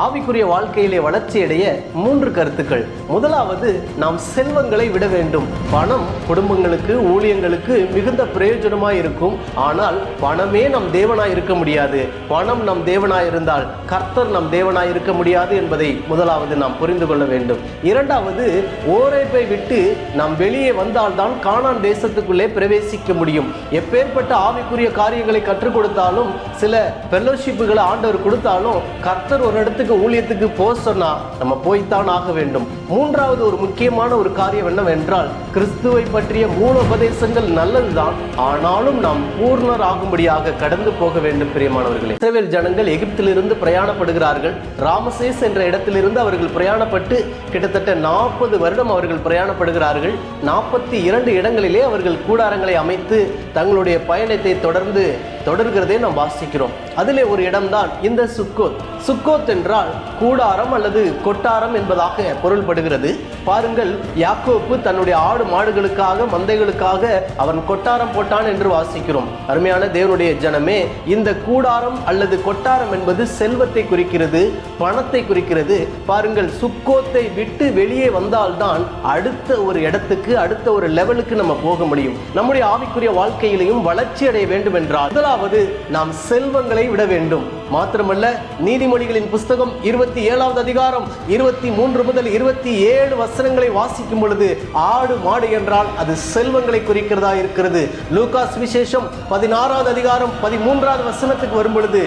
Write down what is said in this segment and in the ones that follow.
ஆவிக்குரிய வாழ்க்கையிலே வளர்ச்சியடைய 3 கருத்துக்கள். முதலாவது, நாம் செல்வங்களை விட வேண்டும். பணம் குடும்பங்களுக்கு, ஊழியங்களுக்கு மிகுந்த பிரயோஜனமாய் இருக்கும். ஆனால் பணமே நம் தேவனாய் இருக்க முடியாது. பணம் நம் தேவனாய் இருந்தால் கர்த்தர் நம் தேவனாய் இருக்க முடியாது என்பதை முதலாவது நாம் புரிந்து கொள்ள வேண்டும். இரண்டாவது, ஓரேபை விட்டு நாம் வெளியே வந்தால்தான் கானான் தேசத்துக்குள்ளே பிரவேசிக்க முடியும். எப்பேற்பட்ட ஆவிக்குரிய காரியங்களை கற்றுக் கொடுத்தாலும், சில ஃபெல்லோஷிப்புகளை ஆண்டவர் கொடுத்தாலும், கர்த்தர் ஒரு இடத்துக்கு ஊழியத்துக்கு போக சொன்னா நம்ம போய்த்தான் ஆக வேண்டும். மூன்றாவது ஒரு முக்கியமான ஒரு காரியம் என்னவென்றால், கிறிஸ்துவை பற்றிய மூல உபதேசங்கள் நல்லதுதான், ஆனாலும் நாம் பூர்ணர் ஆகும்படியாக கடந்து போக வேண்டும். பிரியமானவர்களே, இஸ்ரவேல் ஜனங்கள் எகிப்திலிருந்து பிரயாணப்படுகிறார்கள். ராமசேஸ் என்ற இடத்திலிருந்து அவர்கள் பிரயாணப்பட்டு கிட்டத்தட்ட 40 வருடம் அவர்கள் பிரயாணப்படுகிறார்கள். 42 இடங்களிலே அவர்கள் கூடாரங்களை அமைத்து தங்களுடைய பயணத்தை தொடர்கிறதே நாம் வாசிக்கிறோம். அதிலே ஒரு இடம்தான் இந்த சுக்கோத். சுக்கோத் என்றால் கூடாரம் அல்லது கொட்டாரம் என்பதாக பொருள்படுகிறது. பாருங்கள், யாக்கோப்பு தன்னுடைய ஆடு மாடுகளுக்காக, மந்தைகளுக்காக அவன் கொட்டாரம் போட்டான் என்று வாசிக்கிறோம். அருமையான தேவனுடைய ஜனமே, இந்த கூடாரம் அல்லது கொட்டாரம் என்பது செல்வத்தை குறிக்கிறது, பணத்தை குறிக்கிறது. பாருங்கள், சுக்கோத்தை விட்டு வெளியே வந்தால்தான் அடுத்த ஒரு இடத்துக்கு, அடுத்த ஒரு லெவலுக்கு நம்ம போக முடியும். நம்முடைய ஆவிக்குரிய வாழ்க்கையிலையும் வளர்ச்சி அடைய வேண்டும் என்றால் முதலாவது நாம் செல்வங்களை விட வேண்டும். மாத்திரமல்ல, நீதிமொழிகளின் புஸ்தகம் 27வது அதிகாரம் 23 முதல் 27 வசனங்களை வாசிக்கும் பொழுது ஆடு மாடு என்றால் அது செல்வங்களை குறிக்கிறதா இருக்கிறது. லூக்கா சுவிசேஷம் 16வது அதிகாரம் 13வது வசனத்துக்கு வரும் பொழுது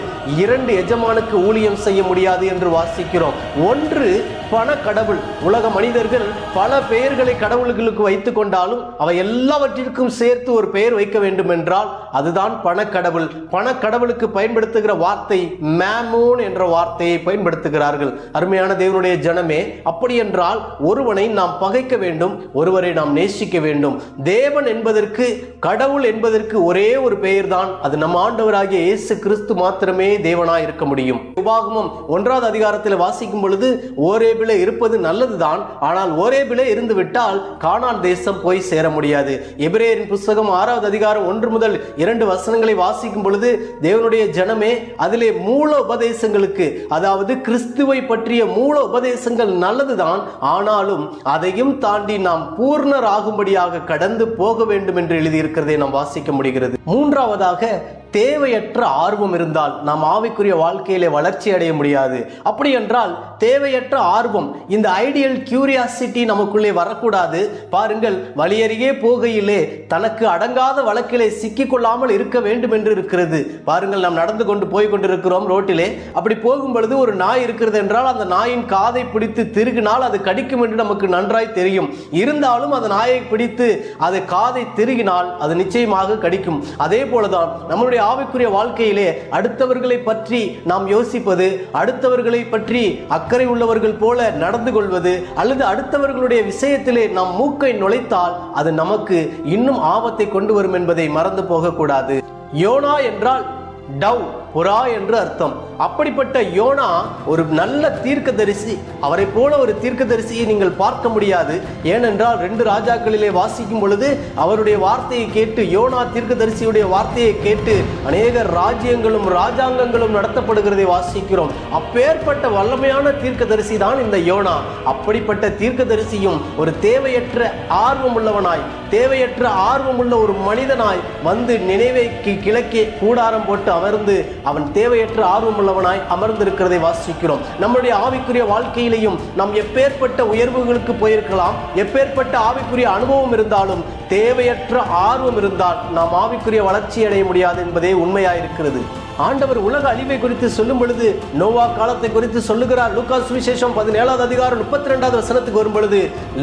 2 எஜமானுக்கு ஊழியம் செய்ய முடியாது என்று வாசிக்கிறோம். ஒன்று பண கடவுள். உலக மனிதர்கள் பல பெயர்களை கடவுள்களுக்கு வைத்துக் கொண்டாலும் அவை எல்லாவற்றிற்கும் சேர்த்து ஒரு பெயர் வைக்க வேண்டும் என்றால் அதுதான் பணக்கடவுள். பணக்கடவுளுக்கு பயன்படுத்துகிற வார்த்தை மேமோன் என்ற வார்த்தையை பயன்படுத்துகிறார்கள். அருமையான தேவனுடைய ஜனமே, அப்படி என்றால் ஒருவனை நாம் பகைக்க வேண்டும், ஒருவரை நாம் நேசிக்க வேண்டும். தேவன் என்பதற்கு, கடவுள் என்பதற்கு ஒரே ஒரு பெயர் தான், அது நம் ஆண்டவராகிய இயேசு கிறிஸ்து மாத்திரமே தேவனாய் இருக்க முடியும். உபாகமம் 1வது அதிகாரத்தில் வாசிக்கும் பொழுது ஓரேபிலே இருப்பது நல்லதுதான், ஆனால் ஓரேபிலே இருந்து விட்டால் கானான் தேசம் போய் சேர முடியாது. எபிரேயரின் புஸ்தகம் 6வது அதிகாரம் 1 முதல் 2 வசனங்களை வாசிக்கும் பொழுது தேவனுடைய ஜனமே, அதிலே மூல உபதேசங்களுக்கு, அதாவது கிறிஸ்துவை பற்றிய மூல உபதேசங்கள் நல்லதுதான், ஆனாலும் அதையும் தாண்டி நாம் பூர்ணர் ஆகும்படியாக கடந்து போக வேண்டும் என்று எழுதியிருக்கிறதை நாம் வாசிக்க முடிகிறது. மூன்றாவதாக, தேவையற்ற ஆர்வம் இருந்தால் நாம் ஆவிக்குரிய வாழ்க்கையிலே வளர்ச்சி அடைய முடியாது. அப்படி என்றால் தேவையற்ற ஆர்வம், இந்த ஐடியல் கியூரியாசிட்டி நமக்குள்ளே வரக்கூடாது. பாருங்கள், வழியருகே போகையிலே தனக்கு அடங்காத வழக்கிலே சிக்கிக்கொள்ளாமல் இருக்க வேண்டும் என்று இருக்கிறது. பாருங்கள், நாம் நடந்து கொண்டு போய் கொண்டிருக்கிறோம் ரோட்டிலே. அப்படி போகும் பொழுது ஒரு நாய் இருக்கிறது என்றால் அந்த நாயின் காதை பிடித்து திருகினால் அது கடிக்கும் என்று நமக்கு நன்றாய் தெரியும். இருந்தாலும் அந்த நாயை பிடித்து அது காதை திருகினால் அது நிச்சயமாக கடிக்கும். அதே போலதான் நம்முடைய ஆவிக்குரிய வாழ்க்கையிலே அடுத்தவர்களை பற்றி நாம் யோசிப்பது, அடுத்தவர்களை பற்றி அக்கறை உள்ளவர்கள் போல நடந்து கொள்வது, அல்லது அடுத்தவர்களுடைய விஷயத்திலே நாம் மூக்கை நுழைத்தால் அது நமக்கு இன்னும் ஆபத்தை கொண்டு வரும் என்பதை மறந்து போகக்கூடாது. யோனா என்றால் டவ், புறா என்று அர்த்தம். அப்படிப்பட்ட யோனா ஒரு நல்ல தீர்க்கதரிசி. அவரை போல ஒரு தீர்க்கதரிசியை நீங்கள் பார்க்க முடியாது. ஏனென்றால் 2 ராஜாக்களிலே வாசிக்கும் பொழுது அவருடைய வார்த்தையை கேட்டு, யோனா தீர்க்கதரிசியுடைய வார்த்தையை கேட்டு அநேக ராஜ்யங்களும் ராஜாங்கங்களும் நடத்தப்படுகிறதை வாசிக்கிறோம். அப்பேற்பட்ட வல்லமையான தீர்க்கதரிசி தான் இந்த யோனா. அப்படிப்பட்ட தீர்க்கதரிசியும் ஒரு தேவையற்ற ஆர்வம் உள்ளவனாய், தேவையற்ற ஆர்வம் உள்ள ஒரு மனிதனாய் வந்து நினைவைக்கு கிழக்கே கூடாரம் போட்டு அமர்ந்து அவன் தேவையற்ற ஆர்வம் உள்ளவனாய் அமர்ந்திருக்கிறதை வாசிக்கிறோம். நம்முடைய ஆவிக்குரிய வாழ்க்கையிலையும் நாம் எப்பேற்பட்ட உயர்வுகளுக்கு போயிருக்கலாம், எப்பேற்பட்ட ஆவிக்குரிய அனுபவம் இருந்தாலும் தேவையற்ற ஆர்வம் இருந்தால் நாம் ஆவிக்குரிய வளர்ச்சி அடைய முடியாது என்பதே உண்மையாயிருக்கிறது. ஆண்டவர் உலக அழிவை குறித்து சொல்லும் பொழுது நோவா காலத்தை குறித்து சொல்லுகிறார். லூக்கா சுவிசேஷம் 17வது அதிகாரம் 32வது வசனத்துக்கு வரும் பொழுது,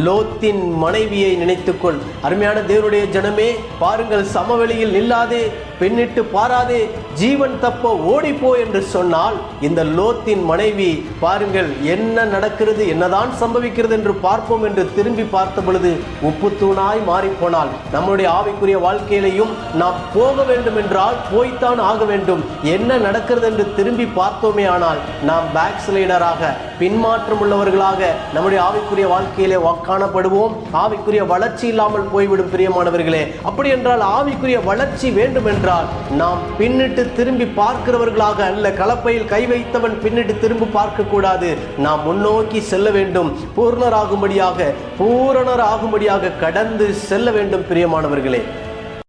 லோத்தின் மனைவியை நினைத்துக்கொள். அருமையான தேவனுடைய ஜனமே, பாருங்கள், சமவெளியில் நில்லாதே, பெண்ணிட்டு பாராதே, ஜீவன் தப்ப ஓடிப்போ என்று சொன்னால் இந்த லோத்தின் மனைவி, பாருங்கள் என்ன நடக்கிறது, என்னதான் சம்பவிக்கிறது என்று பார்ப்போம் என்று திரும்பி பார்த்த பொழுது உப்பு தூணாய் மாறி போனால். நம்முடைய ஆவிக்குரிய வாழ்க்கையிலையும் நாம் போக வேண்டும் என்றால் போய்த்தான் ஆக வேண்டும். என்ன நடக்கிறது என்று திரும்பி பார்த்தோமே ஆனால் நாம் பேக் ஸ்லைடராக, பின்மாற்றம் உள்ளவர்களாக நம்முடைய ஆவிக்குரிய வாழ்க்கையிலே காணப்படுவோம். ஆவிக்குரிய வளர்ச்சி இல்லாமல் போய்விடும் பிரியமானவர்களே. அப்படி என்றால் ஆவிக்குரிய வளர்ச்சி வேண்டும் என்றால் நாம் பின்னிட்டு திரும்பி பார்க்கிறவர்களாக அல்ல. கலப்பையில் கை வைத்தவன் பின்னிட்டு திரும்பி பார்க்க கூடாது. நாம் முன்னோக்கி செல்ல வேண்டும். பூரணராகும்படியாக கடந்து செல்ல வேண்டும் பிரியமானவர்களே.